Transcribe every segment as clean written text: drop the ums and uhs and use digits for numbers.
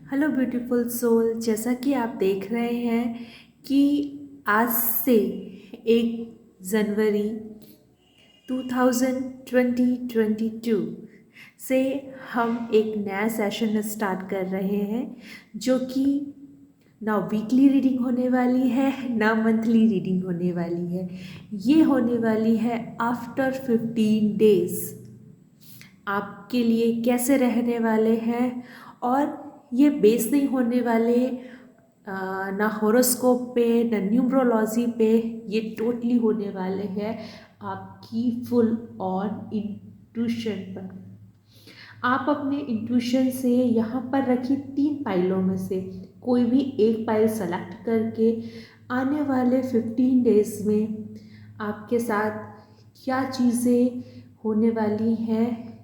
Hello beautiful soul, जैसा कि आप देख रहे हैं कि आज से 1 जनवरी 2022 से हम एक नया सेशन स्टार्ट कर रहे हैं, जो कि ना वीकली रीडिंग होने वाली है ना मंथली रीडिंग होने वाली है। ये होने वाली है आफ्टर 15 डेज आपके लिए कैसे रहने वाले हैं। और ये बेस नहीं होने वाले ना हॉरोस्कोप पे ना न्यूमरोलॉजी पे, ये टोटली होने वाले हैं आपकी फुल ऑन इंट्यूशन पर। आप अपने इंट्यूशन से यहाँ पर रखी 3 पाइलों में से कोई भी एक पाइल सेलेक्ट करके आने वाले 15 डेज में आपके साथ क्या चीज़ें होने वाली हैं,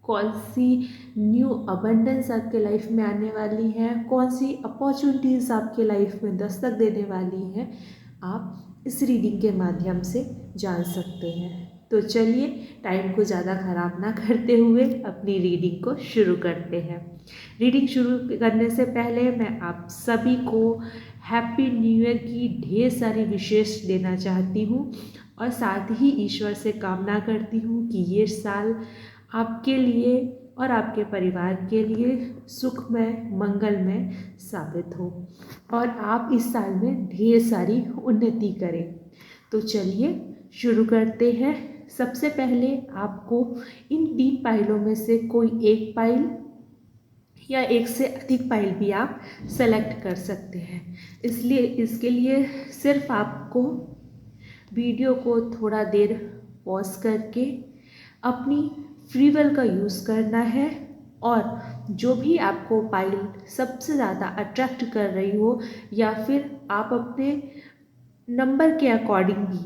कौन सी न्यू अबंडेंस आपके लाइफ में आने वाली है, कौन सी अपॉर्चुनिटीज़ आपके लाइफ में दस्तक देने वाली हैं, आप इस रीडिंग के माध्यम से जान सकते हैं। तो चलिए, टाइम को ज़्यादा ख़राब ना करते हुए अपनी रीडिंग को शुरू करते हैं। रीडिंग शुरू करने से पहले मैं आप सभी को हैप्पी न्यू ईयर की ढेर सारी विशेष देना चाहती हूँ, और साथ ही ईश्वर से कामना करती हूँ कि ये साल आपके लिए और आपके परिवार के लिए सुखमय मंगलमय साबित हो और आप इस साल में ढेर सारी उन्नति करें। तो चलिए शुरू करते हैं। सबसे पहले आपको इन 3 पाइलों में से कोई एक पाइल या एक से अधिक पाइल भी आप सेलेक्ट कर सकते हैं। इसलिए इसके लिए सिर्फ आपको वीडियो को थोड़ा देर पॉज करके अपनी फ्री विल का यूज़ करना है, और जो भी आपको पाइल सबसे ज़्यादा अट्रैक्ट कर रही हो, या फिर आप अपने नंबर के अकॉर्डिंग भी,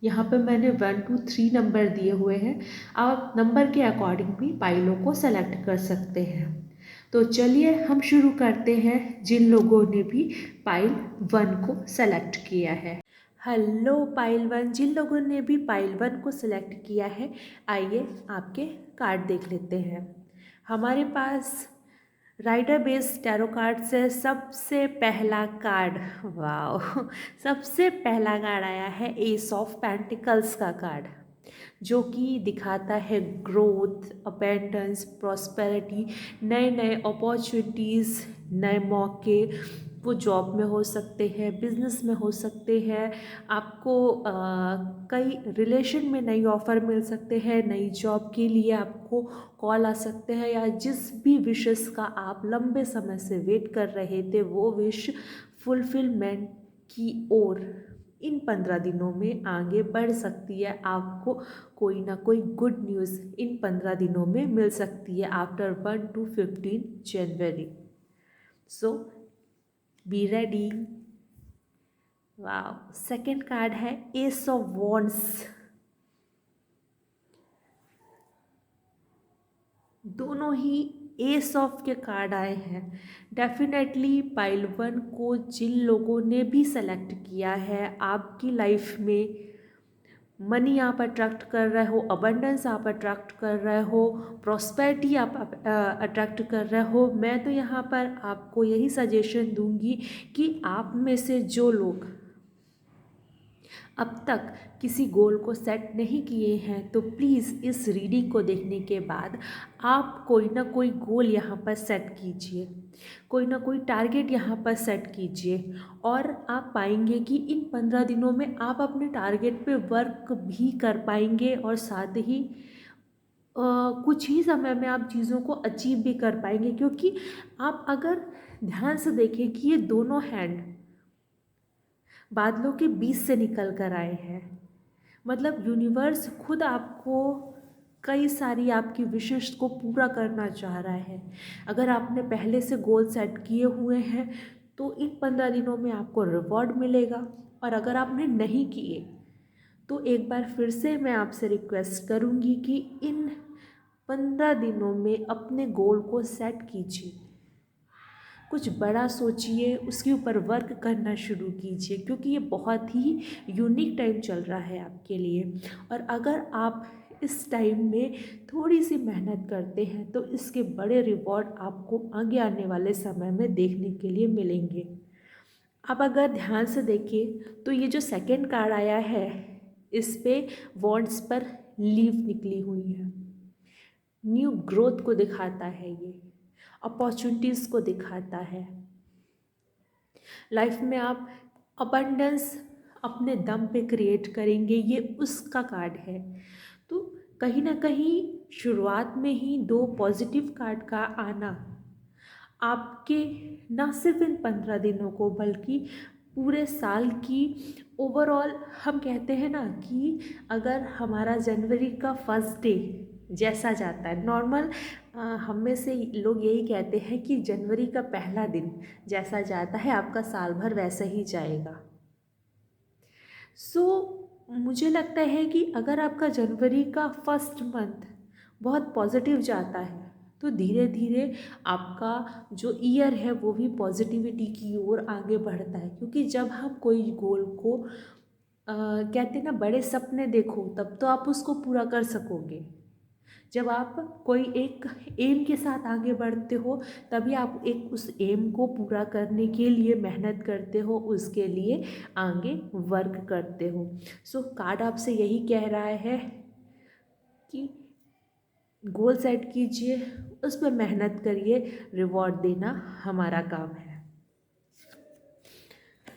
यहाँ पे मैंने 1 2 3 नंबर दिए हुए हैं, आप नंबर के अकॉर्डिंग भी पाइलों को सेलेक्ट कर सकते हैं। तो चलिए हम शुरू करते हैं जिन लोगों ने भी पाइल 1 को सेलेक्ट किया है। हेलो पाइल 1, जिन लोगों ने भी पाइल 1 को सिलेक्ट किया है, आइए आपके कार्ड देख लेते हैं। हमारे पास राइडर बेस टैरो कार्ड से सबसे पहला कार्ड, वाह, सबसे पहला कार्ड आया है एस ऑफ पेंटिकल्स का कार्ड, जो कि दिखाता है ग्रोथ, अबेंडेंस, प्रॉस्पेरिटी, नए नए अपॉर्चुनिटीज़, नए मौके। वो जॉब में हो सकते हैं, बिजनेस में हो सकते हैं, आपको कई रिलेशन में नई ऑफ़र मिल सकते हैं, नई जॉब के लिए आपको कॉल आ सकते हैं, या जिस भी विशेस का आप लंबे समय से वेट कर रहे थे वो विश फुलफिलमेंट की ओर इन 15 दिनों में आगे बढ़ सकती है। आपको कोई ना कोई गुड न्यूज़ इन 15 दिनों में मिल सकती है after 1 to 15 January. So be ready. वाह, सेकेंड कार्ड है एस ऑफ वॉन्ड्स। दोनों ही एस ऑफ के कार्ड आए हैं। डेफिनेटली पाइल 1 को जिन लोगों ने भी सेलेक्ट किया है, आपकी लाइफ में मनी आप अट्रैक्ट कर रहे हो, अबंडेंस आप अट्रैक्ट कर रहे हो, प्रॉस्पेरिटी आप अट्रैक्ट कर रहे हो, मैं तो यहाँ पर आपको यही सजेशन दूंगी कि आप में से जो लोग अब तक किसी गोल को सेट नहीं किए हैं, तो प्लीज़ इस रीडिंग को देखने के बाद आप कोई ना कोई गोल यहाँ पर सेट कीजिए, कोई ना कोई टारगेट यहाँ पर सेट कीजिए, और आप पाएंगे कि इन 15 दिनों में आप अपने टारगेट पे वर्क भी कर पाएंगे, और साथ ही कुछ ही समय में आप चीज़ों को अचीव भी कर पाएंगे। क्योंकि आप अगर ध्यान से देखें कि ये दोनों हैंड बादलों के बीच से निकल कर आए हैं, मतलब यूनिवर्स खुद आपको कई सारी आपकी विशेष को पूरा करना चाह रहा है। अगर आपने पहले से गोल सेट किए हुए हैं तो इन 15 दिनों में आपको रिवॉर्ड मिलेगा, और अगर आपने नहीं किए तो एक बार फिर से मैं आपसे रिक्वेस्ट करूँगी कि इन 15 दिनों में अपने गोल को सेट कीजिए, कुछ बड़ा सोचिए, उसके ऊपर वर्क करना शुरू कीजिए, क्योंकि ये बहुत ही यूनिक टाइम चल रहा है आपके लिए। और अगर आप इस टाइम में थोड़ी सी मेहनत करते हैं तो इसके बड़े रिवॉर्ड आपको आगे आने वाले समय में देखने के लिए मिलेंगे। अब अगर ध्यान से देखिए तो ये जो सेकंड कार्ड आया है इस पे वॉन्ड्स पर लीव निकली हुई है। न्यू ग्रोथ को दिखाता है, ये अपॉर्चुनिटीज़ को दिखाता है। लाइफ में आप अबंडेंस अपने दम पे क्रिएट करेंगे, ये उसका कार्ड है। तो कहीं ना कहीं शुरुआत में ही दो पॉजिटिव कार्ड का आना आपके न सिर्फ इन 15 दिनों को बल्कि पूरे साल की ओवरऑल, हम कहते हैं ना कि अगर हमारा जनवरी का फर्स्ट डे जैसा जाता है नॉर्मल, हम में से लोग यही कहते हैं कि जनवरी का पहला दिन जैसा जाता है आपका साल भर वैसा ही जाएगा। मुझे लगता है कि अगर आपका जनवरी का फर्स्ट मंथ बहुत पॉजिटिव जाता है तो धीरे धीरे आपका जो ईयर है वो भी पॉजिटिविटी की ओर आगे बढ़ता है। क्योंकि जब हम कोई गोल को कहते हैं ना बड़े सपने देखो तब तो आप उसको पूरा कर सकोगे। जब आप कोई एक एम के साथ आगे बढ़ते हो तभी आप एक उस एम को पूरा करने के लिए मेहनत करते हो, उसके लिए आगे वर्क करते हो। कार्ड आपसे यही कह रहा है कि गोल सेट कीजिए, उस पर मेहनत करिए, रिवॉर्ड देना हमारा काम है।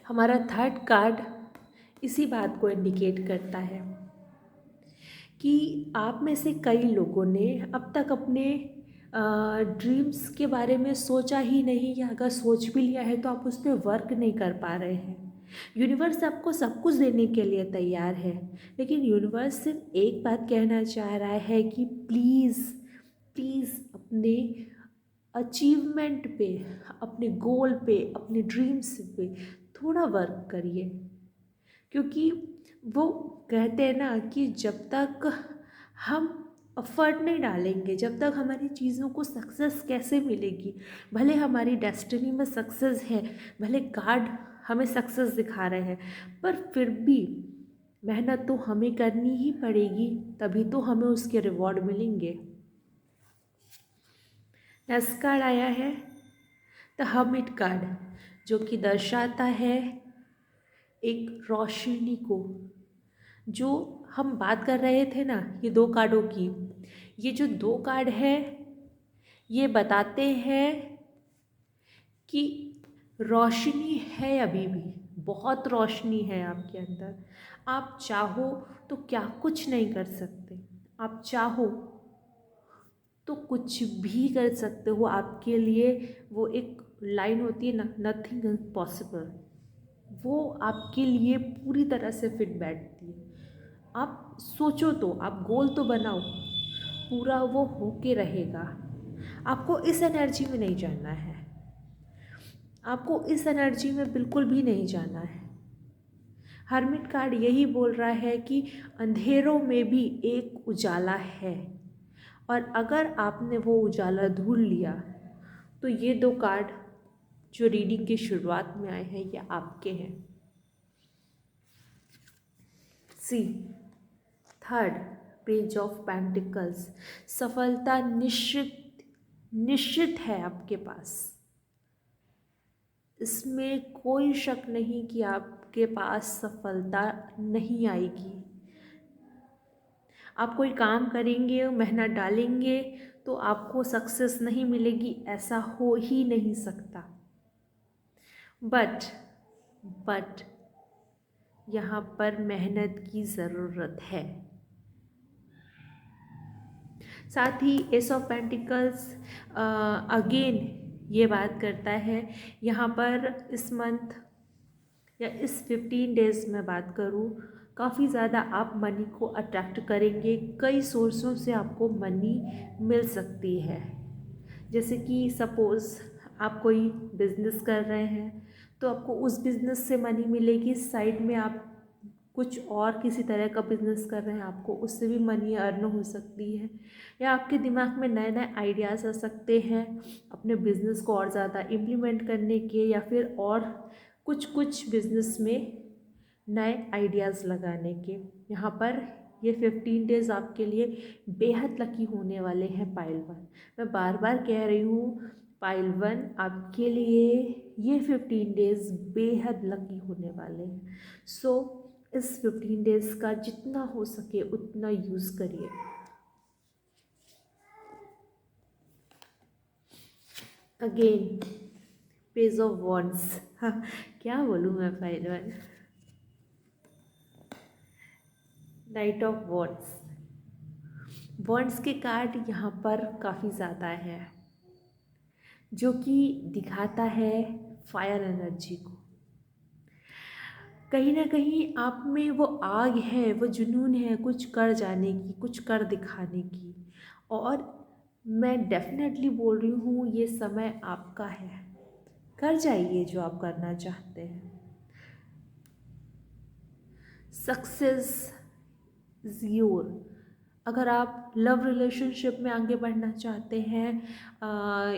हमारा थर्ड कार्ड इसी बात को इंडिकेट करता है कि आप में से कई लोगों ने अब तक अपने ड्रीम्स के बारे में सोचा ही नहीं, या अगर सोच भी लिया है तो आप उस पर वर्क नहीं कर पा रहे हैं। यूनिवर्स आपको सब कुछ देने के लिए तैयार है, लेकिन यूनिवर्स सिर्फ एक बात कहना चाह रहा है कि प्लीज़ प्लीज़ अपने अचीवमेंट पे, अपने गोल पे, अपने ड्रीम्स पे थोड़ा वर्क करिए। क्योंकि वो कहते हैं ना कि जब तक हम एफर्ट नहीं डालेंगे, जब तक हमारी चीज़ों को सक्सेस कैसे मिलेगी। भले हमारी डेस्टिनी में सक्सेस है, भले कार्ड हमें सक्सेस दिखा रहे हैं, पर फिर भी मेहनत तो हमें करनी ही पड़ेगी, तभी तो हमें उसके रिवॉर्ड मिलेंगे। नेक्स्ट कार्ड आया है द हर्मिट कार्ड, जो कि दर्शाता है एक रोशनी को। जो हम बात कर रहे थे ना ये दो कार्डों की, ये जो दो कार्ड है ये बताते हैं कि रोशनी है, अभी भी बहुत रोशनी है आपके अंदर। आप चाहो तो क्या कुछ नहीं कर सकते, आप चाहो तो कुछ भी कर सकते हो। आपके लिए वो एक लाइन होती है ना, नथिंग इम्पॉसिबल, वो आपके लिए पूरी तरह से फिट बैठती है। आप सोचो तो, आप गोल तो बनाओ, पूरा वो होके रहेगा। आपको इस एनर्जी में नहीं जाना है, आपको इस एनर्जी में बिल्कुल भी नहीं जाना है। हर्मिट कार्ड यही बोल रहा है कि अंधेरों में भी एक उजाला है, और अगर आपने वो उजाला ढूंढ लिया तो ये दो कार्ड जो रीडिंग की शुरुआत में आए हैं ये आपके हैं। सी थर्ड पेज ऑफ पेंटिकल्स, सफलता निश्चित है आपके पास। इसमें कोई शक नहीं कि आपके पास सफलता नहीं आएगी। आप कोई काम करेंगे, मेहनत डालेंगे तो आपको सक्सेस नहीं मिलेगी, ऐसा हो ही नहीं सकता। बट यहाँ पर मेहनत की ज़रूरत है। साथ ही एस ऑफ पेंटिकल्स अगेन ये बात करता है, यहाँ पर इस मंथ या इस 15 डेज़ में बात करूँ, काफ़ी ज़्यादा आप मनी को अट्रैक्ट करेंगे। कई सोर्सों से आपको मनी मिल सकती है। जैसे कि सपोज़ आप कोई बिज़नेस कर रहे हैं तो आपको उस बिज़नेस से मनी मिलेगी। साइड में आप कुछ और किसी तरह का बिज़नेस कर रहे हैं, आपको उससे भी मनी अर्न हो सकती है। या आपके दिमाग में नए नए आइडियाज़ आ सकते हैं अपने बिज़नेस को और ज़्यादा इम्प्लीमेंट करने के, या फिर और कुछ बिज़नेस में नए आइडियाज़ लगाने के। यहाँ पर ये 15 डेज़ आपके लिए बेहद लकी होने वाले हैं पाइल वन। मैं बार बार कह रही हूँ पाइल वन, आपके लिए ये 15 डेज़ बेहद लकी होने वाले हैं। सो इस 15 डेज़ का जितना हो सके उतना यूज़ करिए। अगेन पेज ऑफ वॉन्ड्स, हाँ क्या बोलूँ मैं pile one. Night of wands, wands के कार्ड यहाँ पर काफ़ी ज़्यादा है, जो कि दिखाता है फायर एनर्जी को। कहीं ना कहीं आप में वो आग है, वो जुनून है कुछ कर जाने की, कुछ कर दिखाने की। और मैं डेफिनेटली बोल रही हूँ ये समय आपका है, कर जाइए जो आप करना चाहते हैं। Success is your. अगर आप लव रिलेशनशिप में आगे बढ़ना चाहते हैं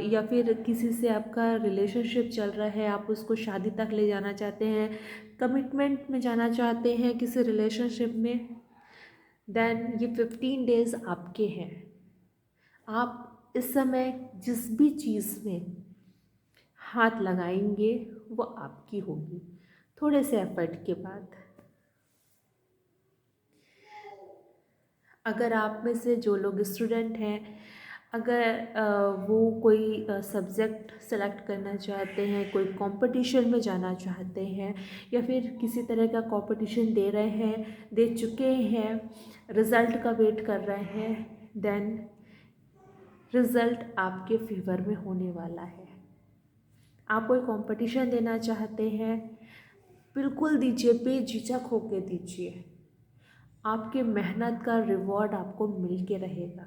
या फिर किसी से आपका रिलेशनशिप चल रहा है, आप उसको शादी तक ले जाना चाहते हैं, कमिटमेंट में जाना चाहते हैं किसी रिलेशनशिप में, देन ये 15 डेज़ आपके हैं। आप इस समय जिस भी चीज़ में हाथ लगाएंगे वो आपकी होगी, थोड़े से एफर्ट के बाद। अगर आप में से जो लोग स्टूडेंट हैं, अगर वो कोई सब्जेक्ट सेलेक्ट करना चाहते हैं, कोई कंपटीशन में जाना चाहते हैं, या फिर किसी तरह का कंपटीशन दे रहे हैं, दे चुके हैं, रिज़ल्ट का वेट कर रहे हैं, देन रिज़ल्ट आपके फेवर में होने वाला है। आप कोई कंपटीशन देना चाहते हैं, बिल्कुल दीजिए, बेझिझक होके दीजिए। आपके मेहनत का रिवॉर्ड आपको मिल के रहेगा।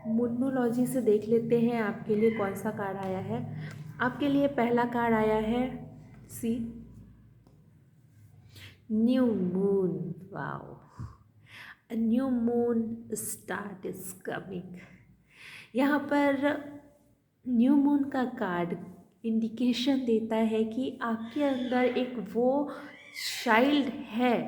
मोनोलॉजी से देख लेते हैं आपके लिए कौन सा कार्ड आया है। आपके लिए पहला कार्ड आया है see, new moon. Wow, a new moon start is coming. यहाँ पर न्यू मून का कार्ड इंडिकेशन देता है कि आपके अंदर एक वो चाइल्ड है,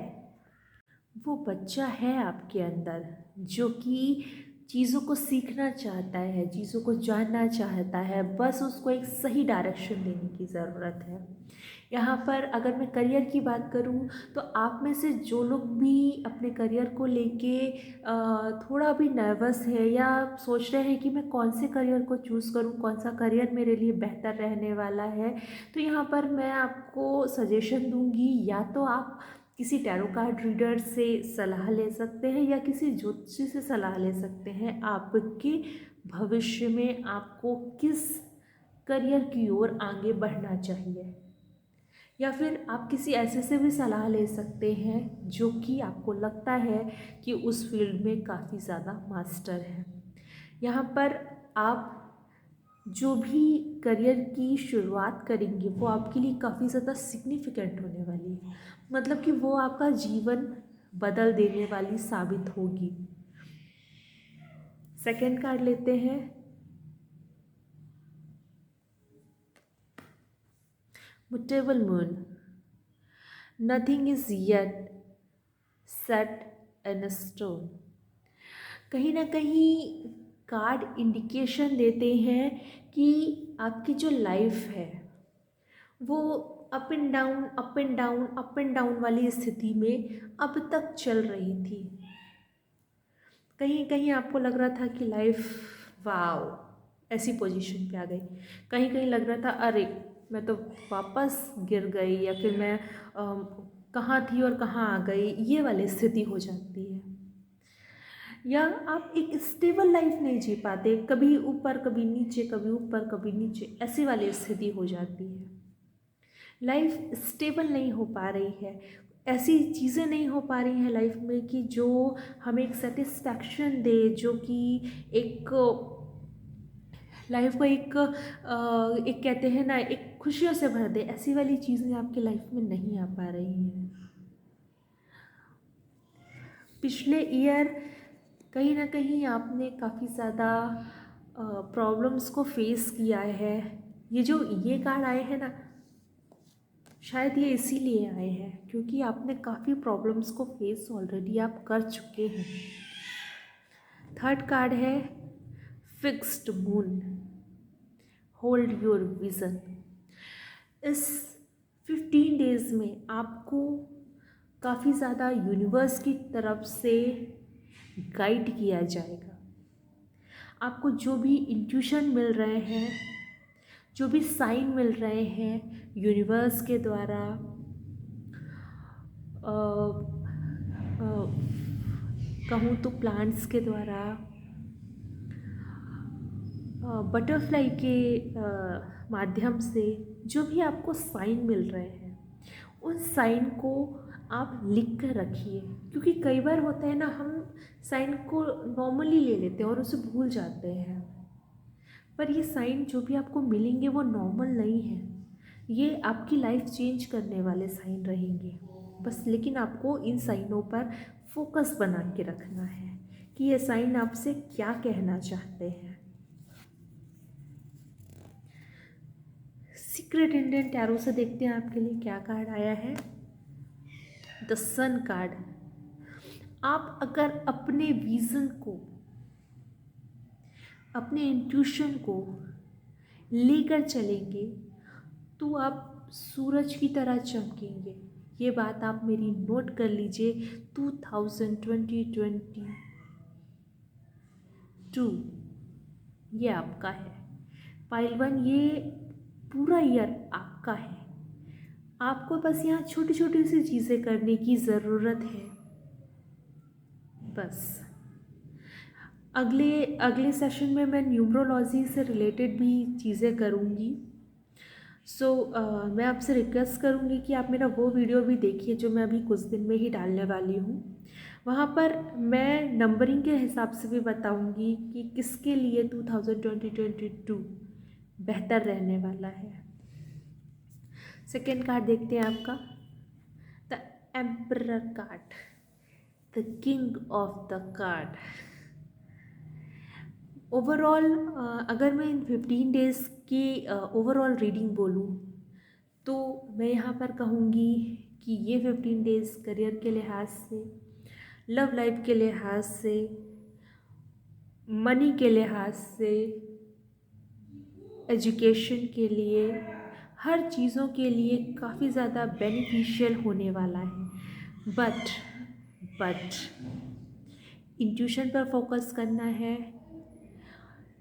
वो बच्चा है आपके अंदर, जो कि चीज़ों को सीखना चाहता है, चीज़ों को जानना चाहता है, बस उसको एक सही डायरेक्शन देने की ज़रूरत है। यहाँ पर अगर मैं करियर की बात करूँ तो आप में से जो लोग भी अपने करियर को लेके थोड़ा भी नर्वस है या सोच रहे हैं कि मैं कौन से करियर को चूज़ करूँ, कौन सा करियर मेरे लिए बेहतर रहने वाला है, तो यहाँ पर मैं आपको सजेशन दूँगी, या तो आप किसी टैरो कार्ड रीडर से सलाह ले सकते हैं या किसी ज्योतिषी से सलाह ले सकते हैं आपके भविष्य में आपको किस करियर की ओर आगे बढ़ना चाहिए। या फिर आप किसी ऐसे से भी सलाह ले सकते हैं जो कि आपको लगता है कि उस फील्ड में काफ़ी ज़्यादा मास्टर है। यहाँ पर आप जो भी करियर की शुरुआत करेंगे वो आपके लिए काफ़ी ज़्यादा सिग्निफिकेंट होने वाली है, मतलब कि वो आपका जीवन बदल देने वाली साबित होगी। सेकेंड कार्ड लेते हैं, mutable moon. Nothing is yet set in stone. कहीं ना कहीं कार्ड इंडिकेशन देते हैं कि आपकी जो लाइफ है वो up and down, up and down, up and down वाली स्थिति में अब तक चल रही थी। कहीं कहीं आपको लग रहा था कि लाइफ वाओ ऐसी पोजीशन पे आ गई, कहीं कहीं लग रहा था अरे मैं तो वापस गिर गई, या फिर मैं कहाँ थी और कहाँ आ गई, ये वाली स्थिति हो जाती है। या आप एक स्टेबल लाइफ नहीं जी पाते, कभी ऊपर कभी नीचे, कभी ऊपर कभी नीचे, ऐसी वाली स्थिति हो जाती है। लाइफ स्टेबल नहीं हो पा रही है, ऐसी चीज़ें नहीं हो पा रही हैं लाइफ में कि जो हमें एक सेटिस्फैक्शन दे, जो कि एक लाइफ को एक कहते हैं ना, एक खुशियों से भर दे, ऐसी वाली चीज़ें आपकी लाइफ में नहीं आ पा रही हैं। पिछले ईयर कहीं ना कहीं आपने काफ़ी ज़्यादा प्रॉब्लम्स को फेस किया है। ये जो ये कार्ड आए हैं ना, शायद ये इसीलिए आए हैं क्योंकि आपने काफ़ी प्रॉब्लम्स को फेस ऑलरेडी आप कर चुके हैं। थर्ड कार्ड है fixed moon, hold your vision. इस 15 डेज़ में आपको काफ़ी ज़्यादा यूनिवर्स की तरफ से गाइड किया जाएगा। आपको जो भी इंट्यूशन मिल रहे हैं, जो भी साइन मिल रहे हैं यूनिवर्स के द्वारा, कहूँ तो प्लांट्स के द्वारा, बटरफ्लाई के माध्यम से, जो भी आपको साइन मिल रहे हैं उन साइन को आप लिख कर रखिए। क्योंकि कई बार होता है ना, हम साइन को नॉर्मली ले लेते हैं और उसे भूल जाते हैं, पर ये साइन जो भी आपको मिलेंगे वो नॉर्मल नहीं है, ये आपकी लाइफ चेंज करने वाले साइन रहेंगे। बस लेकिन आपको इन साइनों पर फोकस बना के रखना है कि ये साइन आपसे क्या कहना चाहते हैं। सीक्रेट इंडियन टैरो से देखते हैं आपके लिए क्या कार्ड आया है। The sun card. आप अगर अपने विज़न को, अपने इंट्यूशन को लेकर चलेंगे तो आप सूरज की तरह चमकेंगे। ये बात आप मेरी नोट कर लीजिए। 2022 ये आपका है। पाइल 1 ये पूरा ईयर आपका है। आपको बस यहाँ छोटी छोटी सी चीज़ें करने की ज़रूरत है। बस अगले सेशन में मैं न्यूमरोलॉजी से रिलेटेड भी चीज़ें करूँगी। मैं आपसे रिक्वेस्ट करूँगी कि आप मेरा वो वीडियो भी देखिए जो मैं अभी कुछ दिन में ही डालने वाली हूँ। वहाँ पर मैं नंबरिंग के हिसाब से भी बताऊँगी कि किसके लिए 2022 बेहतर रहने वाला है। सेकेंड कार्ड देखते हैं आपका, the emperor card, the king of the card. Overall अगर मैं इन 15 डेज़ की ओवरऑल रीडिंग बोलूँ तो मैं यहाँ पर कहूँगी कि ये 15 डेज़ करियर के लिहाज से, लव लाइफ के लिहाज से, मनी के लिहाज से, एजुकेशन के लिए, हर चीज़ों के लिए काफ़ी ज़्यादा बेनिफिशियल होने वाला है। बट इंट्यूशन पर फोकस करना है।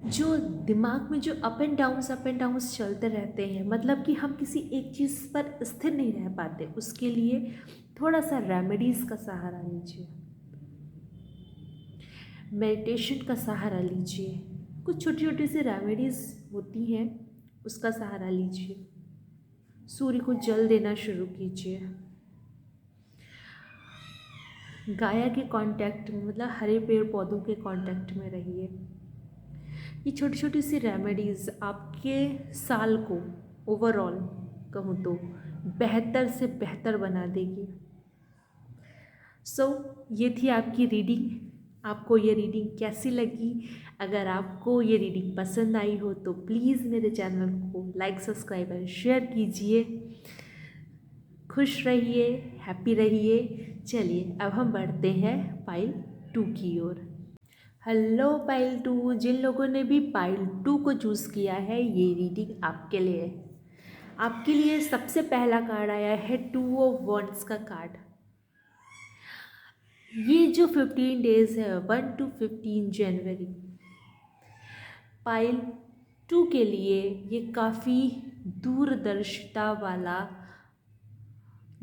जो दिमाग में जो अप एंड डाउन्स चलते रहते हैं, मतलब कि हम किसी एक चीज़ पर स्थिर नहीं रह पाते, उसके लिए थोड़ा सा रेमेडीज़ का सहारा लीजिए, मेडिटेशन का सहारा लीजिए। कुछ छोटी छोटी सी रेमेडीज़ होती हैं, उसका सहारा लीजिए। सूर्य को जल देना शुरू कीजिए। गाया के कांटेक्ट में, मतलब हरे पेड़ पौधों के कांटेक्ट में रहिए। ये छोटी छोटी सी रेमेडीज़ आपके साल को ओवरऑल कहूँ तो बेहतर से बेहतर बना देगी। ये थी आपकी रीडिंग। आपको ये रीडिंग कैसी लगी? अगर आपको ये रीडिंग पसंद आई हो तो प्लीज़ मेरे चैनल को लाइक, सब्सक्राइब और शेयर कीजिए। खुश रहिए, हैप्पी रहिए। चलिए अब हम बढ़ते हैं पाइल 2 की ओर। हेलो पाइल 2, जिन लोगों ने भी पाइल 2 को चूज़ किया है, ये रीडिंग आपके लिए है। आपके लिए सबसे पहला कार्ड आया है 2 ऑफ वॉन्ड्स का कार्ड। ये जो 15 डेज़ है 1 to 15 जनवरी, पाइल 2 के लिए ये काफ़ी दूरदर्शिता वाला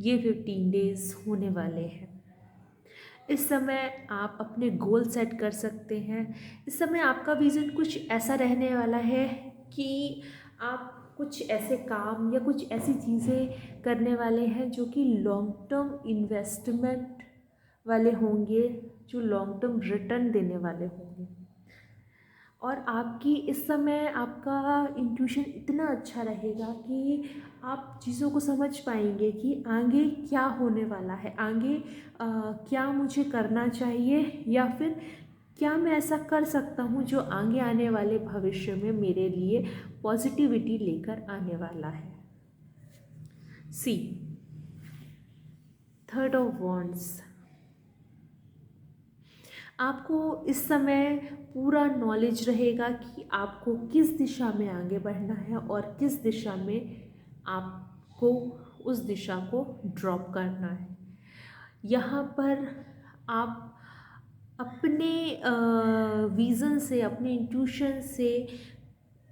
ये 15 डेज़ होने वाले हैं। इस समय आप अपने गोल सेट कर सकते हैं। इस समय आपका विज़न कुछ ऐसा रहने वाला है कि आप कुछ ऐसे काम या कुछ ऐसी चीज़ें करने वाले हैं जो कि लॉन्ग टर्म इन्वेस्टमेंट वाले होंगे, जो लॉन्ग टर्म रिटर्न देने वाले होंगे। और आपकी इस समय आपका इंट्यूशन इतना अच्छा रहेगा कि आप चीज़ों को समझ पाएंगे कि आगे क्या होने वाला है, आगे क्या मुझे करना चाहिए, या फिर क्या मैं ऐसा कर सकता हूँ जो आगे आने वाले भविष्य में मेरे लिए पॉजिटिविटी लेकर आने वाला है। सी, थर्ड ऑफ वॉन्ड्स, आपको इस समय पूरा नॉलेज रहेगा कि आपको किस दिशा में आगे बढ़ना है और किस दिशा में आपको उस दिशा को ड्रॉप करना है। यहाँ पर आप अपने विज़न से, अपने इंट्यूशन से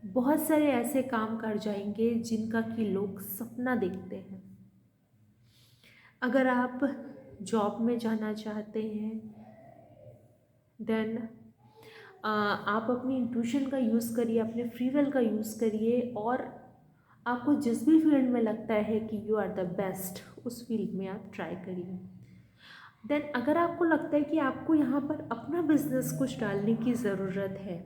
बहुत सारे ऐसे काम कर जाएंगे जिनका कि लोग सपना देखते हैं। अगर आप जॉब में जाना चाहते हैं, देन आप अपनी इंट्यूशन का यूज़ करिए, अपने फ्री विल का यूज़ करिए, और आपको जिस भी फील्ड में लगता है कि यू आर द बेस्ट, उस फील्ड में आप ट्राई करिए। देन अगर आपको लगता है कि आपको यहाँ पर अपना बिजनेस कुछ डालने की ज़रूरत है,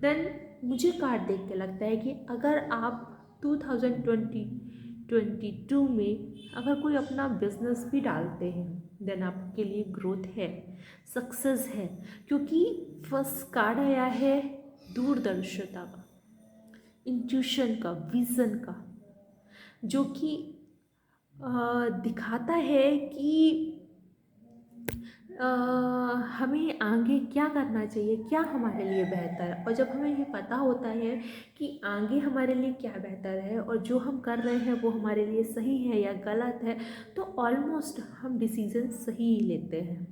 देन मुझे कार्ड देख के लगता है कि अगर आप 2022 में अगर कोई अपना बिजनेस भी डालते हैं, देन आपके लिए ग्रोथ है, सक्सेस है, क्योंकि फर्स्ट कार्ड आया है दूरदर्शिता का, इंट्यूशन का, विज़न का, जो कि दिखाता है कि हमें आगे क्या करना चाहिए, क्या हमारे लिए बेहतर है। और जब हमें ये पता होता है कि आगे हमारे लिए क्या बेहतर है और जो हम कर रहे हैं वो हमारे लिए सही है या गलत है, तो ऑलमोस्ट हम डिसीज़न सही ही लेते हैं।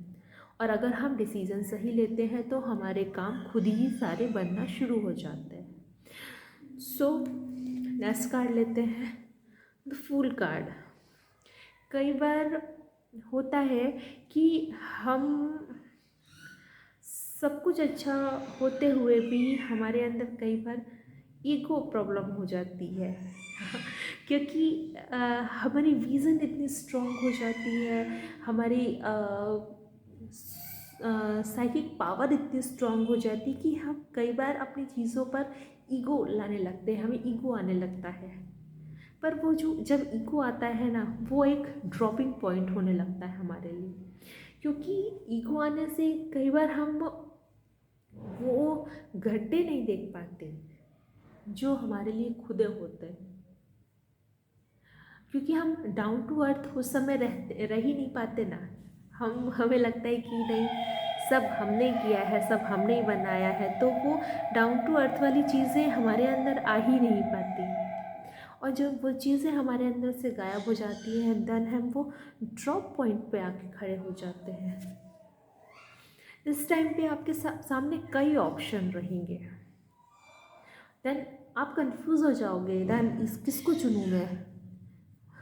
और अगर हम डिसीज़न सही लेते हैं तो हमारे काम खुद ही सारे बनना शुरू हो जाते हैं। सो नेक्स्ट कार्ड लेते हैं, द फूल कार्ड। कई बार होता है कि हम सब कुछ अच्छा होते हुए भी हमारे अंदर कई बार ईगो प्रॉब्लम हो जाती है क्योंकि हमारी विज़न इतनी स्ट्रॉन्ग हो जाती है, हमारी साइकिक पावर इतनी स्ट्रॉन्ग हो जाती कि हम कई बार अपनी चीज़ों पर ईगो लाने लगते हैं, हमें ईगो आने लगता है। पर वो जो जब ईगो आता है ना, वो एक ड्रॉपिंग पॉइंट होने लगता है हमारे लिए, क्योंकि ईगो आने से कई बार हम वो घंटे नहीं देख पाते जो हमारे लिए खुद होते हैं, क्योंकि हम डाउन टू अर्थ उस समय रह ही नहीं पाते ना। हमें लगता है कि नहीं, सब हमने किया है, सब हमने ही बनाया है, तो वो डाउन टू अर्थ वाली चीज़ें हमारे अंदर आ ही नहीं पाती। और जब वो चीज़ें हमारे अंदर से गायब हो जाती हैं, देन हम वो ड्रॉप पॉइंट पे आके खड़े हो जाते हैं। इस टाइम पे आपके सामने कई ऑप्शन रहेंगे, देन आप कंफ्यूज हो जाओगे, देन किसको चुनूँ मैं।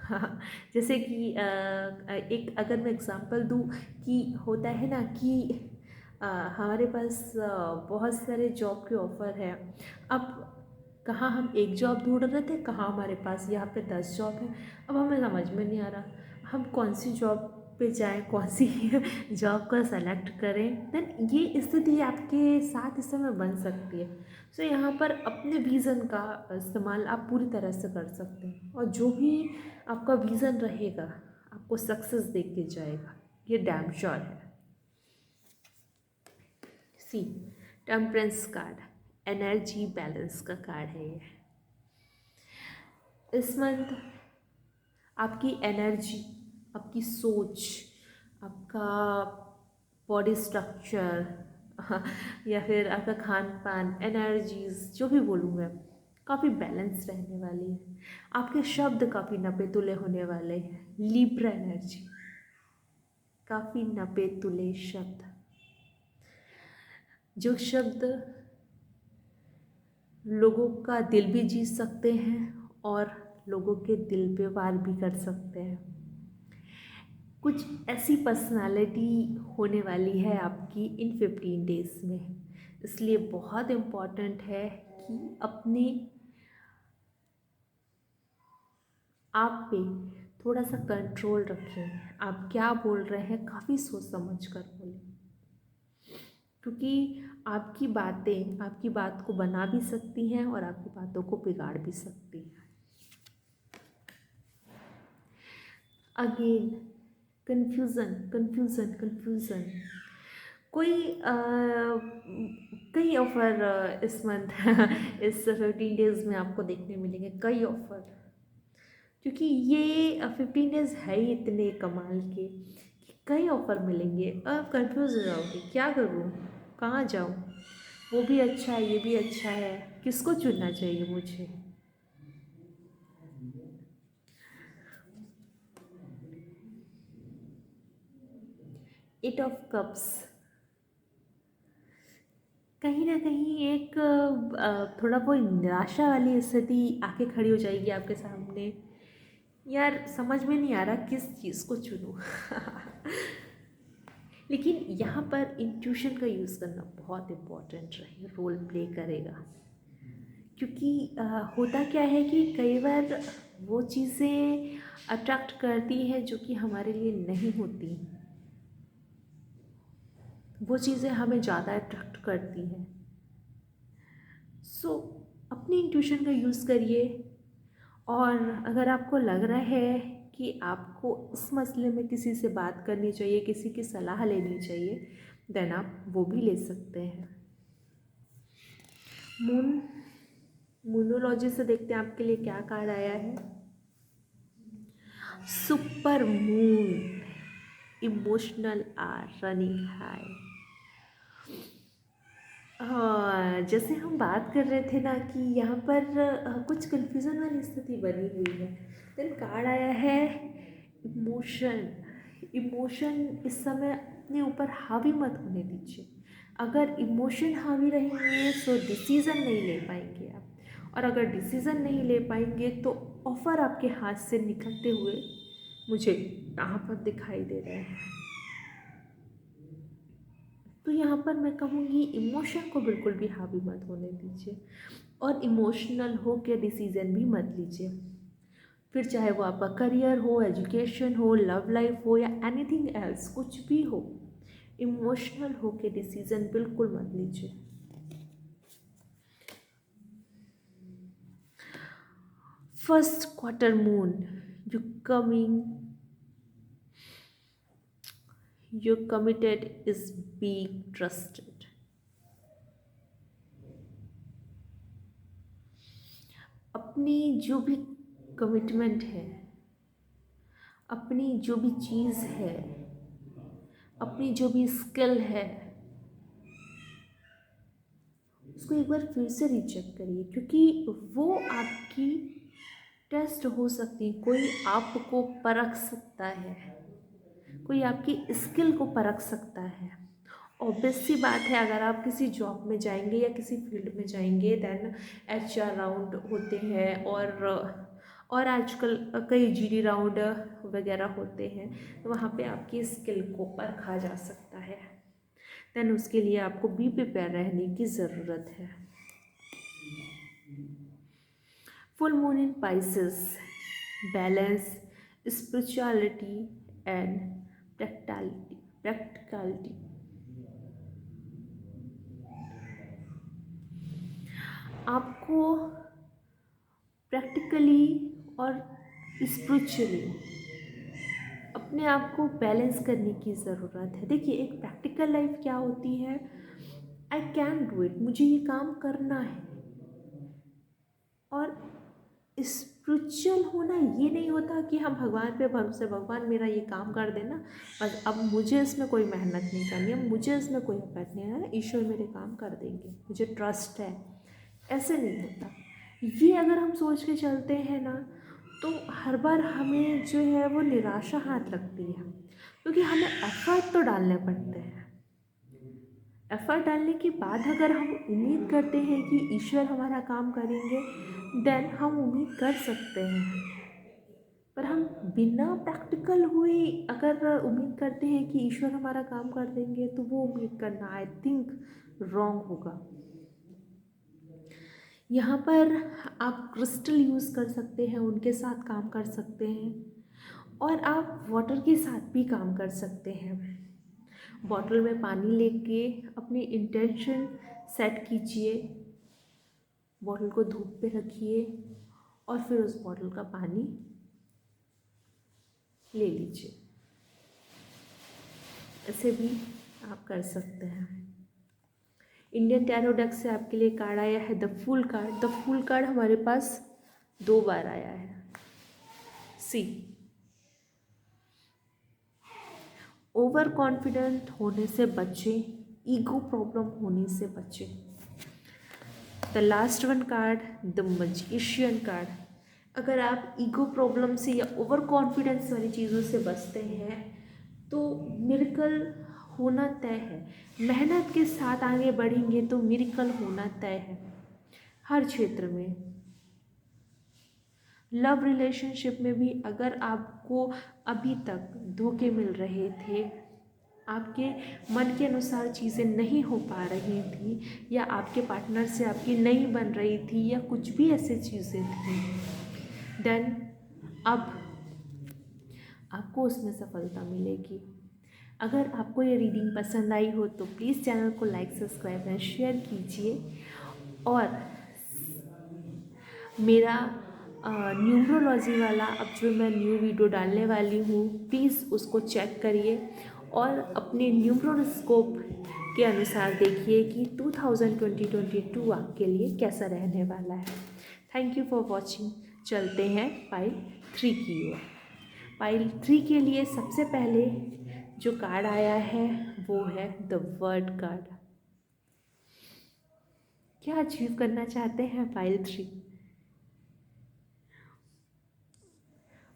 हाँ, जैसे कि एक अगर मैं एग्ज़ाम्पल दूँ कि होता है ना कि हमारे पास बहुत सारे जॉब के ऑफ़र हैं। अब कहाँ हम एक जॉब ढूंढ रहे थे, कहाँ हमारे पास यहाँ पे 10 जॉब है। अब हमें समझ में नहीं आ रहा हम कौन सी जॉब पे जाएं, कौन सी जॉब को सेलेक्ट करें। देन ये स्थिति आपके साथ इस समय बन सकती है। सो यहाँ पर अपने विज़न का इस्तेमाल आप पूरी तरह से कर सकते हैं, और जो भी आपका विज़न रहेगा आपको सक्सेस दे के जाएगा, ये डैम श्योर है। सी, टेम्परेंस कार्ड, एनर्जी बैलेंस का कार्ड है ये। इस मंथ आपकी एनर्जी, आपकी सोच, आपका बॉडी स्ट्रक्चर या फिर आपका खान पान, एनर्जीज, जो भी बोलूँ मैं, काफ़ी बैलेंस रहने वाली है। आपके शब्द काफ़ी नपे तुले होने वाले हैं। लिब्रा एनर्जी, काफ़ी नपे तुले शब्द, जो शब्द लोगों का दिल भी जीत सकते हैं और लोगों के दिल पे वार भी कर सकते हैं। कुछ ऐसी पर्सनालिटी होने वाली है आपकी इन 15 डेज़ में, इसलिए बहुत इम्पॉर्टेंट है कि अपने आप पे थोड़ा सा कंट्रोल रखें। आप क्या बोल रहे हैं काफ़ी सोच समझ कर बोलें, क्योंकि आपकी बातें आपकी बात को बना भी सकती हैं और आपकी बातों को बिगाड़ भी सकती हैं। अगेन कन्फ्यूज़न कन्फ्यूज़न कन्फ्यूज़न, कोई कई ऑफ़र इस मंथ इस 15 डेज़ में आपको देखने मिलेंगे, कई ऑफ़र। क्योंकि ये 15 डेज है ही इतने कमाल के कि कई ऑफ़र मिलेंगे। अब कंफ्यूज हो जाओगे क्या करूँ, कहाँ जाऊँ, वो भी अच्छा है ये भी अच्छा है, किसको चुनना चाहिए मुझे। एट ऑफ कप्स कहीं ना कहीं एक थोड़ा बहुत निराशा वाली स्थिति आके खड़ी हो जाएगी आपके सामने। यार समझ में नहीं आ रहा किस चीज़ को चुनूं। लेकिन यहाँ पर इंट्यूशन का यूज़ करना बहुत इम्पोर्टेंट रहे रोल प्ले करेगा। क्योंकि होता क्या है कि कई बार वो चीज़ें अट्रैक्ट करती हैं जो कि हमारे लिए नहीं होती, वो चीज़ें हमें ज़्यादा अट्रैक्ट करती हैं। सो अपनी इंट्यूशन का यूज़ करिए। और अगर आपको लग रहा है कि आपको इस मसले में किसी से बात करनी चाहिए, किसी की सलाह लेनी चाहिए, देन आप वो भी ले सकते हैं। मून मूनोलॉजी से देखते हैं आपके लिए क्या कार्ड आया है। Super moon, emotional are running high. हाँ, जैसे हम बात कर रहे थे ना कि यहाँ पर कुछ कन्फ्यूज़न वाली स्थिति बनी हुई है। देन कार्ड आया है इमोशन। इमोशन इस समय अपने ऊपर हावी मत होने दीजिए। अगर इमोशन हावी रहेंगे तो डिसीज़न नहीं ले पाएंगे आप, और अगर डिसीज़न नहीं ले पाएंगे तो ऑफ़र आपके हाथ से निकलते हुए मुझे यहाँ पर दिखाई दे रहे हैं। तो यहाँ पर मैं कहूँगी इमोशन को बिल्कुल भी हावी मत होने दीजिए, और इमोशनल हो के डिसीज़न भी मत लीजिए। फिर चाहे वो आपका करियर हो, एजुकेशन हो, लव लाइफ हो या एनीथिंग एल्स, कुछ भी हो, इमोशनल हो के डिसीज़न बिल्कुल मत लीजिए। First quarter moon, you coming, you committed is being trusted. अपनी जो भी कमिटमेंट है, अपनी जो भी चीज़ है, अपनी जो भी स्किल है, उसको एक बार फिर से रीचेक करिए। क्योंकि वो आपकी टेस्ट हो सकती है। कोई आपको परख सकता है, कोई आपकी स्किल को परख सकता है। ऑब्वियस सी बात है, अगर आप किसी जॉब में जाएंगे या किसी फील्ड में जाएंगे देन HR राउंड होते हैं, और आजकल कई GD राउंड वगैरह होते हैं, तो वहाँ पे आपकी स्किल को परखा जा सकता है। देन उसके लिए आपको बी प्रिपेयर रहने की ज़रूरत है। Full moon in Pisces, balance, spirituality and practicality. आपको प्रैक्टिकली और स्पिरिचुअली अपने आप को बैलेंस करने की ज़रूरत है। देखिए, एक प्रैक्टिकल लाइफ क्या होती है, आई कैन डू इट, मुझे ये काम करना है। और स्पिरिचुअल होना ये नहीं होता कि हम भगवान पे भरोसे, भगवान मेरा ये काम कर देना बस, अब मुझे इसमें कोई मेहनत नहीं करनी है, मुझे इसमें कोई एफर्ट नहीं है, ईश्वर मेरे काम कर देंगे, मुझे ट्रस्ट है। ऐसे नहीं होता। ये अगर हम सोच के चलते हैं ना, तो हर बार हमें जो है वो निराशा हाथ रखती है। क्योंकि हमें एफर्ट तो डालने पड़ते हैं। एफर्ट डालने के बाद अगर हम उम्मीद करते हैं कि ईश्वर हमारा काम करेंगे, देन हम उम्मीद कर सकते हैं। पर हम बिना प्रैक्टिकल हुए अगर उम्मीद करते हैं कि ईश्वर हमारा काम कर देंगे, तो वो उम्मीद करना आई थिंक रॉन्ग होगा। यहाँ पर आप क्रिस्टल यूज़ कर सकते हैं, उनके साथ काम कर सकते हैं, और आप वाटर के साथ भी काम कर सकते हैं। बॉटल में पानी लेके अपनी इंटेंशन सेट कीजिए, बॉटल को धूप पे रखिए, और फिर उस बॉटल का पानी ले लीजिए। ऐसे भी आप कर सकते हैं। इंडियन टैरो डेक से आपके लिए कार्ड आया है the fool card. The fool card हमारे पास 2 बार आया है। सी, ओवर कॉन्फिडेंट होने से बचे, ईगो प्रॉब्लम होने से बचे। The last one card, the magician card. अगर आप ईगो प्रॉब्लम से या ओवर कॉन्फिडेंस वाली चीज़ों से बचते हैं तो मिरेकल होना तय है। मेहनत के साथ आगे बढ़ेंगे तो मिरेकल होना तय है हर क्षेत्र में। लव रिलेशनशिप में भी अगर आपको अभी तक धोखे मिल रहे थे, आपके मन के अनुसार चीज़ें नहीं हो पा रही थी, या आपके पार्टनर से आपकी नहीं बन रही थी, या कुछ भी ऐसी चीज़ें थी, देन अब आपको उसमें सफलता मिलेगी। अगर आपको ये रीडिंग पसंद आई हो तो प्लीज़ चैनल को लाइक, सब्सक्राइब एंड शेयर कीजिए। और मेरा न्यूमरोलॉजी वाला अब जो मैं न्यू वीडियो डालने वाली हूँ, प्लीज़ उसको चेक करिए और अपने न्यूमरोस्कोप के अनुसार देखिए कि 2022 आपके लिए कैसा रहने वाला है। Thank you for watching. चलते हैं पाइल 3 की ओर। पाइल 3 के लिए सबसे पहले जो कार्ड आया है वो है द वर्ड कार्ड। क्या अचीव करना चाहते हैं pile 3?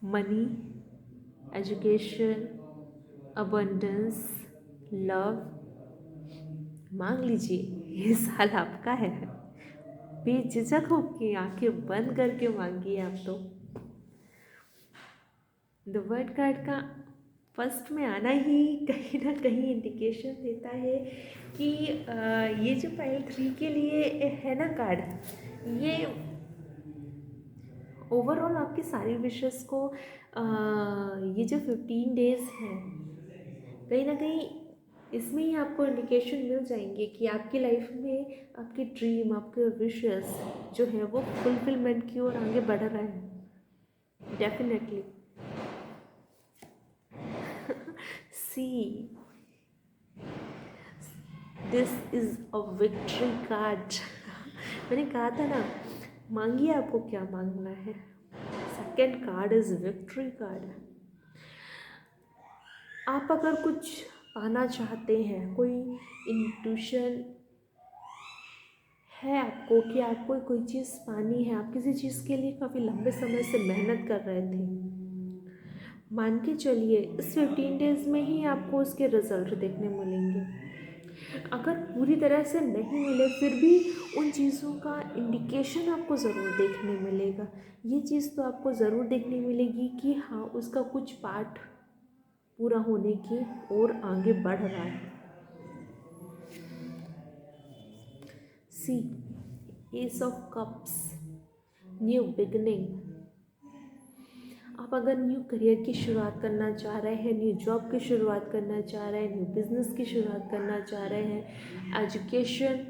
Money, education, abundance, love. मांग लीजिए, ये साल आपका है। बेझिझक होके आंखें बंद करके मांगिए आप तो। द वर्ड कार्ड का फर्स्ट में आना ही कहीं ना कहीं इंडिकेशन देता है कि ये जो पाइल 3 के लिए है ना कार्ड, ये ओवरऑल आपकी सारी विशेस को ये जो 15 डेज हैं, कहीं ना कहीं इसमें ही आपको इंडिकेशन मिल जाएंगे कि आपकी लाइफ में आपकी ड्रीम, आपके विशेस जो है वो फुलफिलमेंट की ओर आगे बढ़ रहे हैं definitely. See, this is a victory card. मैंने कहा था ना, मांगिए आपको क्या मांगना है। Second card is victory card. आप अगर कुछ पाना चाहते हैं, कोई इंट्यूशन है आपको कि आपको कोई चीज़ पानी है, आप किसी चीज़ के लिए काफ़ी लंबे समय से मेहनत कर रहे थे, मान के चलिए इस 15 डेज़ में ही आपको उसके रिजल्ट देखने मिलेंगे। अगर पूरी तरह से नहीं मिले फिर भी उन चीज़ों का इंडिकेशन आपको ज़रूर देखने मिलेगा। ये चीज़ तो आपको ज़रूर देखने मिलेगी कि हाँ, उसका कुछ पार्ट पूरा होने की ओर आगे बढ़ रहा है। See, ace of cups, new beginning. आप अगर न्यू करियर की शुरुआत करना चाह रहे हैं, न्यू जॉब की शुरुआत करना चाह रहे हैं, न्यू बिजनेस की शुरुआत करना चाह रहे हैं, एजुकेशन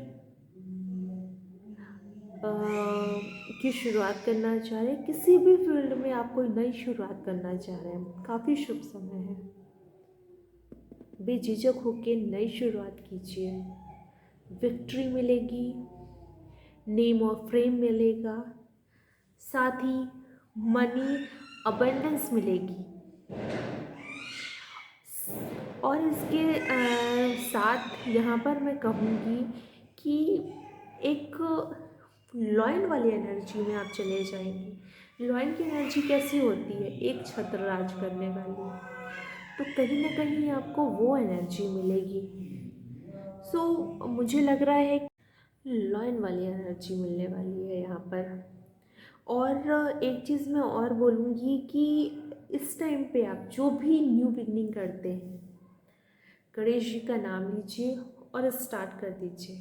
की शुरुआत करना चाह रहे हैं, किसी भी फील्ड में आप कोई नई शुरुआत करना चाह रहे हैं, काफ़ी शुभ समय है। बेझिझक होकर नई शुरुआत कीजिए। विक्ट्री मिलेगी, नेम और फ्रेम मिलेगा, साथ ही मनी अबंडेंस मिलेगी। और इसके साथ यहाँ पर मैं कहूँगी कि एक लॉयन वाली एनर्जी में आप चले जाएंगे। लॉयन की एनर्जी कैसी होती है? एक छत्र राज करने वाली। तो कहीं ना कहीं आपको वो एनर्जी मिलेगी। सो मुझे लग रहा है लॉयन वाली एनर्जी मिलने वाली है यहाँ पर। और एक चीज़ मैं और बोलूँगी कि इस टाइम पे आप जो भी न्यू बिगनिंग करते हैं, गणेश जी का नाम लीजिए और स्टार्ट कर दीजिए।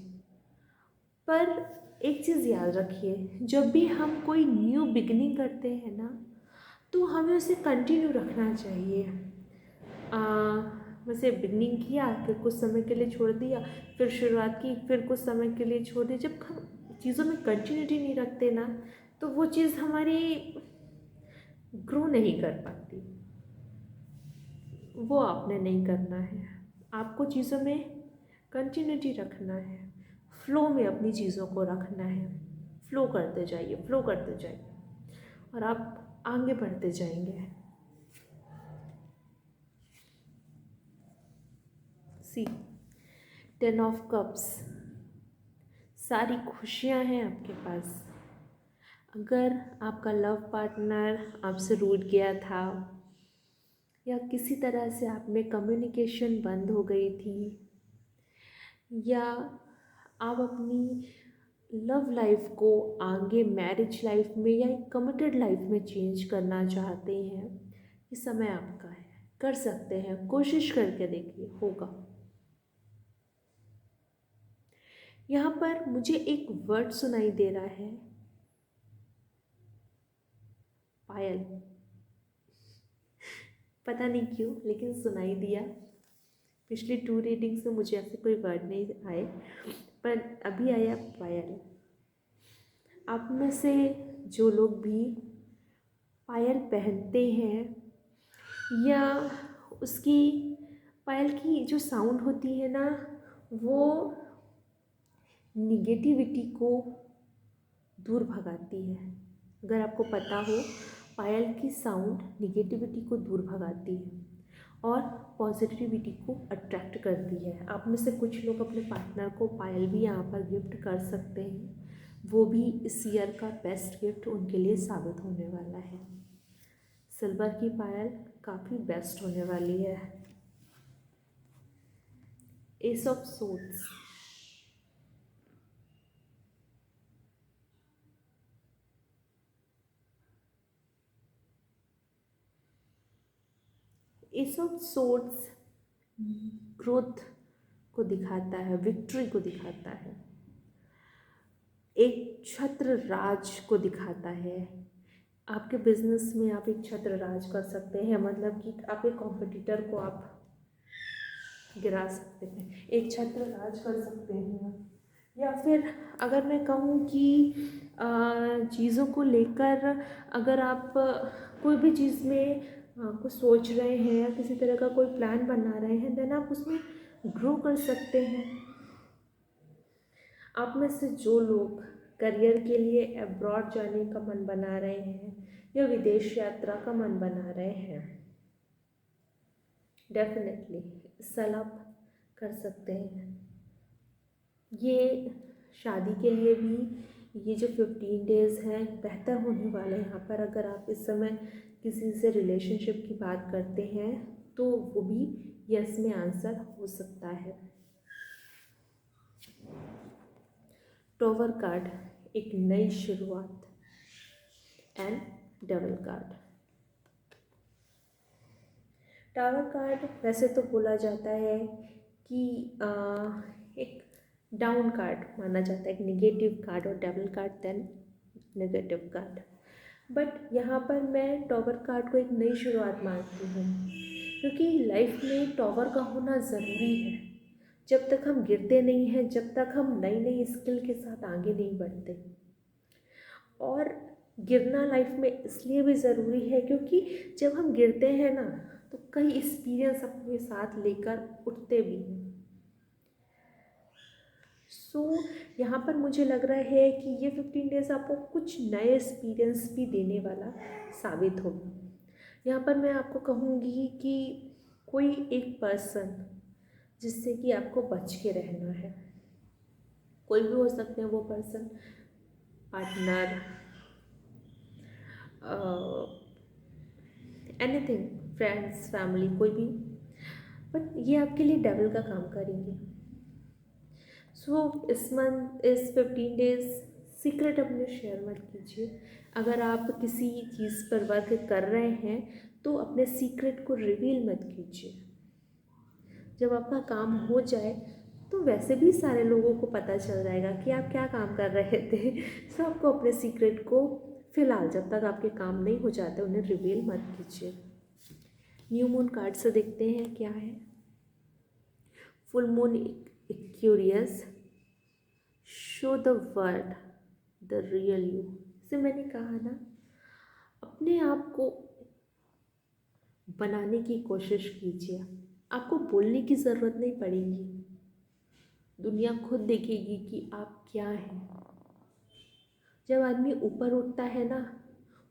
पर एक चीज़ याद रखिए, जब भी हम कोई न्यू बिगनिंग करते हैं ना, तो हमें उसे कंटिन्यू रखना चाहिए। वैसे बिगनिंग किया, फिर कुछ समय के लिए छोड़ दिया, फिर शुरुआत की, फिर कुछ समय के लिए छोड़ दिया। जब हम चीज़ों में कंटिन्यूटी नहीं रखते ना, तो वो चीज़ हमारी ग्रो नहीं कर पाती। वो आपने नहीं करना है। आपको चीज़ों में कंटिन्यूटी रखना है, फ्लो में अपनी चीज़ों को रखना है। फ्लो करते जाइए, फ्लो करते जाइए, और आप आगे बढ़ते जाएंगे। सी 10 ऑफ कप्स, सारी खुशियाँ हैं आपके पास। अगर आपका लव पार्टनर आपसे रूठ गया था या किसी तरह से आप में कम्युनिकेशन बंद हो गई थी, या आप अपनी लव लाइफ को आगे मैरिज लाइफ में या एक कमिटेड लाइफ में चेंज करना चाहते हैं, ये समय आपका है, कर सकते हैं, कोशिश करके देखिए, होगा। यहाँ पर मुझे एक वर्ड सुनाई दे रहा है, पायल। पता नहीं क्यों, लेकिन सुनाई दिया। पिछली 2 रीडिंग्स में मुझे ऐसे कोई वर्ड नहीं आए, पर अभी आया पायल। आप में से जो लोग भी पायल पहनते हैं या उसकी पायल की जो साउंड होती है ना, वो निगेटिविटी को दूर भगाती है। अगर आपको पता हो, पायल की साउंड निगेटिविटी को दूर भगाती है और पॉजिटिविटी को अट्रैक्ट करती है। आप में से कुछ लोग अपने पार्टनर को पायल भी यहाँ पर गिफ्ट कर सकते हैं, वो भी इस ईयर का बेस्ट गिफ्ट उनके लिए साबित होने वाला है। सिल्वर की पायल काफ़ी बेस्ट होने वाली है। S of swords, S of swords growth को दिखाता है, विक्ट्री को दिखाता है, एक छत्र राज को दिखाता है। आपके बिजनेस में आप एक छत्र राज कर सकते हैं, मतलब कि आपके कॉम्पिटिटर को आप गिरा सकते हैं, एक छत्र राज कर सकते हैं। या फिर अगर मैं कहूँ कि चीज़ों को लेकर अगर आप कोई भी चीज़ में कुछ सोच रहे हैं या किसी तरह का कोई प्लान बना रहे हैं, देन आप उसमें ग्रो कर सकते हैं। आप में से जो लोग करियर के लिए अब्रॉड जाने का मन बना रहे हैं या विदेश यात्रा का मन बना रहे हैं, डेफिनेटली इस साल आप कर सकते हैं। ये शादी के लिए भी ये जो 15 डेज़ हैं बेहतर होने वाले हैं। यहाँ पर अगर आप इस समय किसी से रिलेशनशिप की बात करते हैं तो वो भी यस में आंसर हो सकता है। टॉवर कार्ड, एक नई शुरुआत, and double card. Tower card वैसे तो बोला जाता है कि एक डाउन कार्ड माना जाता है, एक निगेटिव कार्ड, और double card then negative card. But यहाँ पर मैं टॉवर कार्ड को एक नई शुरुआत मानती हूँ, क्योंकि लाइफ में टॉवर का होना ज़रूरी है। जब तक हम गिरते नहीं हैं, जब तक हम नई नई स्किल के साथ आगे नहीं बढ़ते। और गिरना लाइफ में इसलिए भी ज़रूरी है क्योंकि जब हम गिरते हैं ना, तो कई एक्सपीरियंस अपने साथ लेकर उठते भी हैं। यहाँ पर मुझे लग रहा है कि ये 15 डेज़ आपको कुछ नए एक्सपीरियंस भी देने वाला साबित होगा। यहाँ पर मैं आपको कहूँगी कि कोई एक पर्सन जिससे कि आपको बच के रहना है, कोई भी हो सकते हैं वो person, partner, anything, friends, family, कोई भी, बट ये आपके लिए डबल का काम करेंगे। इस 15 डेज़ सीक्रेट अपने शेयर मत कीजिए। अगर आप किसी चीज़ पर वर्क कर रहे हैं तो अपने सीक्रेट को रिवील मत कीजिए। जब आपका काम हो जाए तो वैसे भी सारे लोगों को पता चल जाएगा कि आप क्या काम कर रहे थे। सो आपको अपने सीक्रेट को फ़िलहाल जब तक आपके काम नहीं हो जाते उन्हें रिवील मत कीजिए। न्यू मून कार्ड से देखते हैं क्या है। Full moon Aquarius, show the world the real you. से मैंने कहा ना, अपने आप को बनाने की कोशिश कीजिए। आपको बोलने की ज़रूरत नहीं पड़ेगी, दुनिया खुद देखेगी कि आप क्या हैं। जब आदमी ऊपर उठता है ना,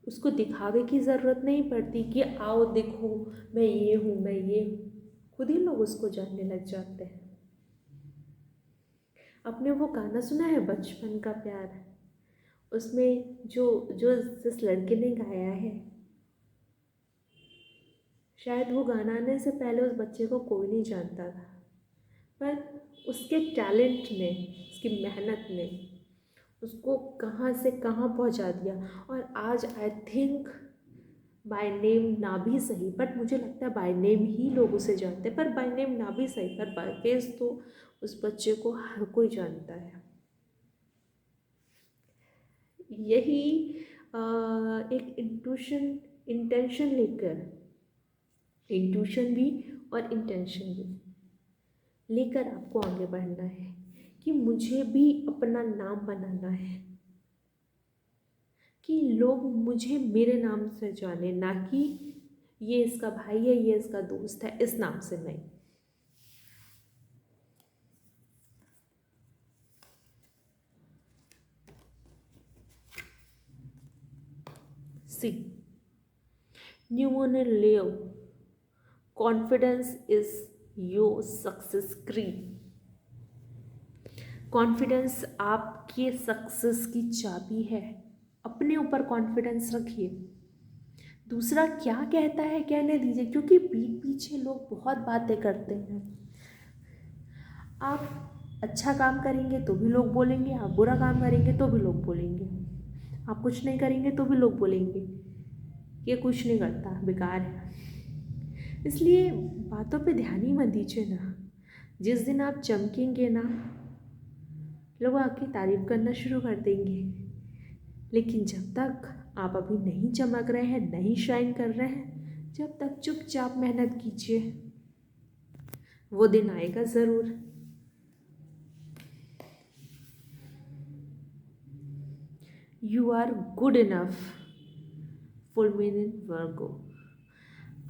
उसको दिखावे की ज़रूरत नहीं पड़ती कि आओ देखो मैं ये हूँ मैं ये हूँ, खुद ही लोग उसको जानने लग जाते हैं। आपने वो गाना सुना है बचपन का प्यार? उसमें जो जो जिस लड़के ने गाया है, शायद वो गाना आने से पहले उस बच्चे को कोई नहीं जानता था, पर उसके टैलेंट ने, उसकी मेहनत ने उसको कहाँ से कहाँ पहुँचा दिया। और आज आई थिंक बाय नेम ना भी सही, बट मुझे लगता है बाय नेम ही लोग उसे जानते हैं, पर बाय नेम ना भी सही पर बाय फेस तो उस बच्चे को हर कोई जानता है। यही एक इंटेंशन लेकर, इंट्यूशन भी और इंटेंशन भी लेकर आपको आगे बढ़ना है कि मुझे भी अपना नाम बनाना है, कि लोग मुझे मेरे नाम से जाने, ना कि ये इसका भाई है ये इसका दोस्त है इस नाम से नहीं। सी न्यूमोनलियो confidence is your success cream. Confidence आपके सक्सेस की चाबी है। अपने ऊपर कॉन्फिडेंस रखिए। दूसरा क्या कहता है कहने दीजिए, क्योंकि पीठ पीछे लोग बहुत बातें करते हैं। आप अच्छा काम करेंगे तो भी लोग बोलेंगे, आप बुरा काम करेंगे तो भी लोग बोलेंगे, आप कुछ नहीं करेंगे तो भी लोग बोलेंगे ये कुछ नहीं करता, बेकार है। इसलिए बातों पे ध्यान ही मत दीजिए ना। जिस दिन आप चमकेंगे ना, लोग आपकी तारीफ करना शुरू कर देंगे। लेकिन जब तक आप अभी नहीं चमक रहे हैं, नहीं शाइन कर रहे हैं, जब तक चुपचाप मेहनत कीजिए, वो दिन आएगा ज़रूर। You are good enough fulminant Virgo.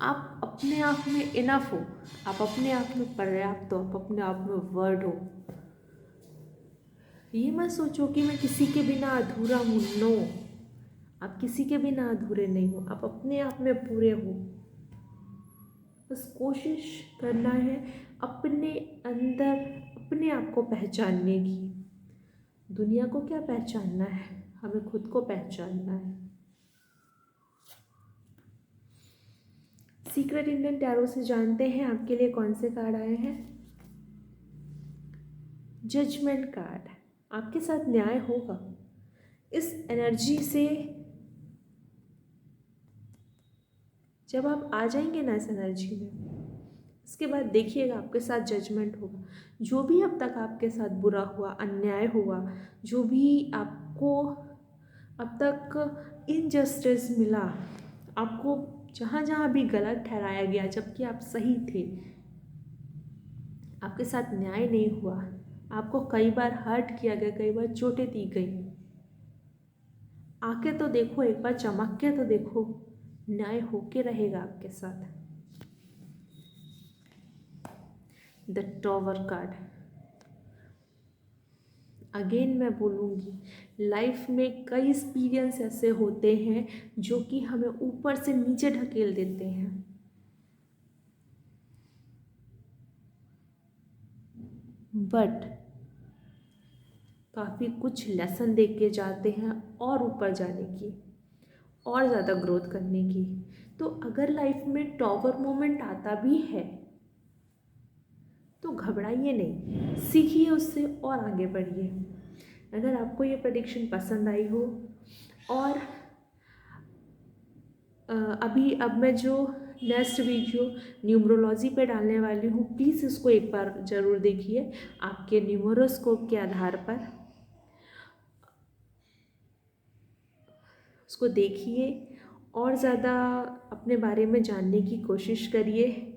आप अपने आप में इनफ हो, आप अपने आप में पर्याप्त हो, आप अपने आप में वर्ड हो। ये मत सोचो कि मैं किसी के बिना अधूरा हूँ। नो, आप किसी के बिना अधूरे नहीं हो, आप अपने आप में पूरे हो। बस कोशिश करना है अपने अंदर अपने आप को पहचानने की। दुनिया को क्या पहचानना है, हमें खुद को पहचानना है। सीक्रेट इंडियन टैरो से जानते हैं आपके लिए कौन से कार्ड आए हैं। Judgement card. आपके साथ न्याय होगा। इस एनर्जी से जब आप आ जाएंगे ना इस एनर्जी में, इसके बाद देखिएगा आपके साथ जजमेंट होगा। जो भी अब तक आपके साथ बुरा हुआ, अन्याय हुआ, जो भी आपको अब तक इनजस्टिस मिला, आपको जहाँ जहाँ भी गलत ठहराया गया जबकि आप सही थे, आपके साथ न्याय नहीं हुआ, आपको कई बार हर्ट किया गया, कई बार चोटें दी गई, आके तो देखो, एक बार चमक के तो देखो, न्याय होके रहेगा आपके साथ। The tower card. अगेन मैं बोलूँगी, लाइफ में कई एक्सपीरियंस ऐसे होते हैं जो कि हमें ऊपर से नीचे ढकेल देते हैं, बट काफ़ी कुछ लेसन दे के जाते हैं और ऊपर जाने की, और ज़्यादा ग्रोथ करने की। तो अगर लाइफ में टॉवर मोमेंट आता भी है तो घबराइए नहीं, सीखिए उससे और आगे बढ़िए। अगर आपको ये प्रेडिक्शन पसंद आई हो, और अब मैं जो नेक्स्ट वीडियो न्यूमरोलॉजी पे डालने वाली हूँ, प्लीज़ इसको एक बार ज़रूर देखिए आपके न्यूमरोस्कोप के आधार पर। उसको देखिए और ज़्यादा अपने बारे में जानने की कोशिश करिए।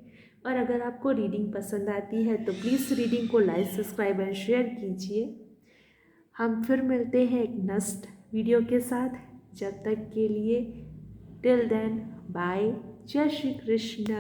और अगर आपको रीडिंग पसंद आती है तो प्लीज़ रीडिंग को लाइक, सब्सक्राइब एंड शेयर कीजिए। हम फिर मिलते हैं एक नेक्स्ट वीडियो के साथ। जब तक के लिए टिल देन बाय, जय श्री कृष्ण।